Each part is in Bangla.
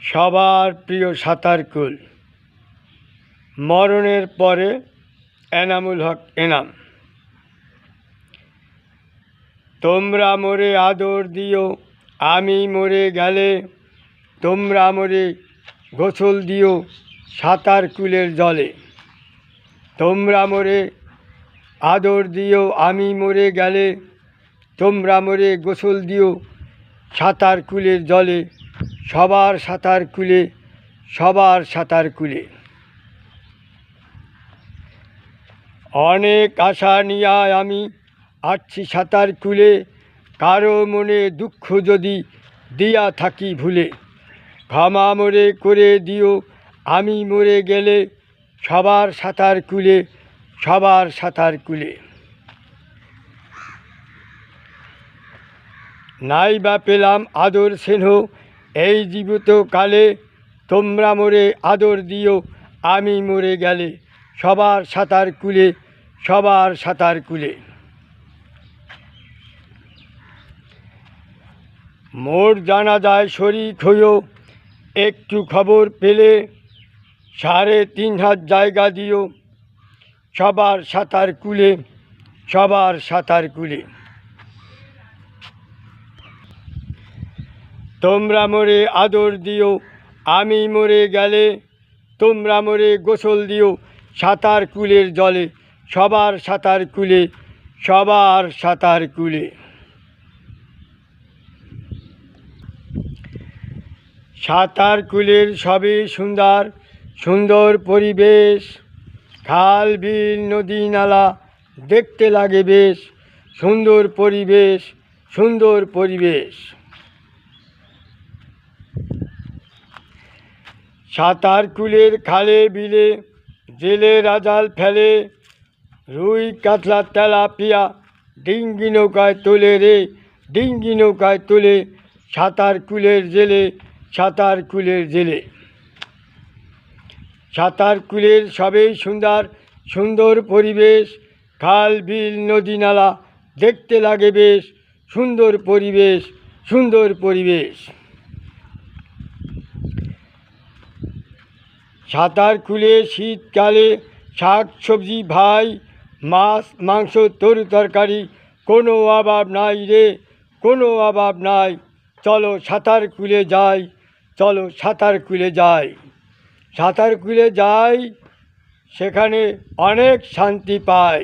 সবার প্রিয় সাঁতারকুল মরণের পরে এনামুল হক এনাম। তোমরা মোরে আদর দিও, আমি মরে গেলে তোমরা মোরে গোসল দিও সাঁতারকুলের জলে। তোমরা মোরে আদর দিও, আমি মরে গেলে তোমরা মোরে গোসল দিও সাঁতারকুলের জলে। সবার সাঁতারকুলে, সবার সাঁতারকুলে। অনেক আশা নিয়ে আমি আসছি সাঁতারকুলে, কারো মনে দুঃখ যদি দিয়া থাকি ভুলে। ক্ষমা মোরে করে দিও, আমি মরে গেলে সবার সাঁতারকুলে, সবার সাঁতারকুলে। নাই বা পেলাম আদর স্নেহ এই জীবিত কালে, তোমরা মোরে আদর দিও, আমি মরে গেলে সবার সাঁতারকুলে, সবার সাঁতারকুলে। মোর জানাজায় শরিক হইও, একটু খবর পেলে ৩.৫ হাত জায়গা দিও সবার সাঁতারকুলে, সবার সাঁতারকুলে। তোমরা মোরে আদর দিও, আমি মরে গেলে তোমরা মোরে গোসল দিও সাঁতারকুলের জলে। সবার সাঁতারকুলে, সবার সাঁতারকুলে। সাঁতারকুলের সবই সুন্দর, সুন্দর পরিবেশ। খাল বিল নদী নালা দেখতে লাগে বেশ, সুন্দর পরিবেশ, সুন্দর পরিবেশ। সাঁতারকুলের খালে বিলে জেলেরা জাল ফেলে, রুই কাতলা তেলাপিয়া ডিঙ্গি নৌকায় তোলে রে, ডিঙ্গি নৌকায় তোলে সাঁতারকুলের জেলে, সাঁতারকুলের জেলে। সাঁতারকুলের সবই সুন্দর, সুন্দর পরিবেশ। খাল বিল নদী নালা দেখতে লাগে বেশ, সুন্দর পরিবেশ, সুন্দর পরিবেশ। সাঁতারকুলে শীতকালে শাক সবজি ভাই, মাছ মাংস তরি তরকারি কোনো অভাব নাই রে, কোনো অভাব নাই। চলো সাঁতারকুলে যাই, চলো সাঁতারকুলে যাই। সাঁতারকুলে যাই, সেখানে অনেক শান্তি পাই।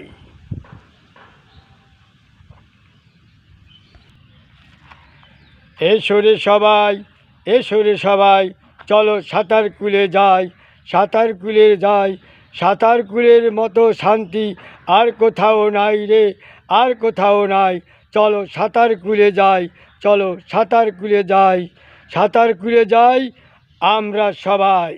এসো রে সবাই, এসো রে সবাই, চলো সাঁতারকুলে যাই, সাঁতারকুলে যাই। সাঁতারকুলের মতো শান্তি আর কোথাও নাই রে, আর কোথাও নাই। চলো সাঁতারকুলে যাই, চলো সাঁতারকুলে যাই, সাঁতারকুলে যাই আমরা সবাই।